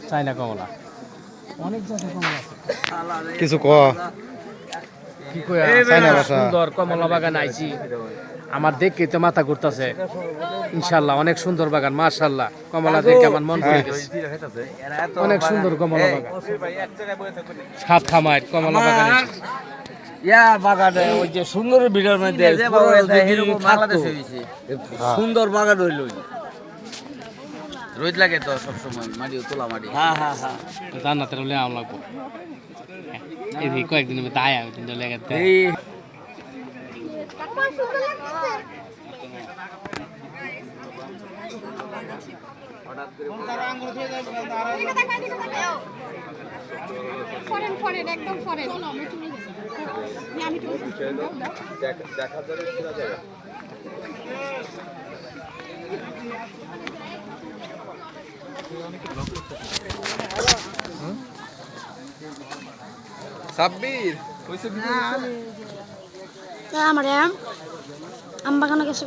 চাইনা কমলা অনেক জাতের কমলা আছে কিছু ক কি কইয়া সুন্দর কমলা বাগান আইছি আমার দেখে তো মাথা ঘুরতাছে ইনশাআল্লাহ অনেক সুন্দর বাগান মাশাআল্লাহ কমলা দেখে আমার মন ভরে গেছে অনেক সুন্দর কমলা বাগান সাত খামার কমলা বাগান ইয়া বাগানে ওই যে সুন্দর ভিডিওর মধ্যে বাংলাদেশে হইছে সুন্দর বাগান হইল রোদ লাগে তো সব সময় মাটি তোলা মাটি হ্যাঁ হ্যাঁ হ্যাঁ জান্নাতের হলে আম লাগবো এই কয়েকদিনের মধ্যে আয় আমি কিন্তু লেগে সাব্বির আমার আম বাগানে গেছে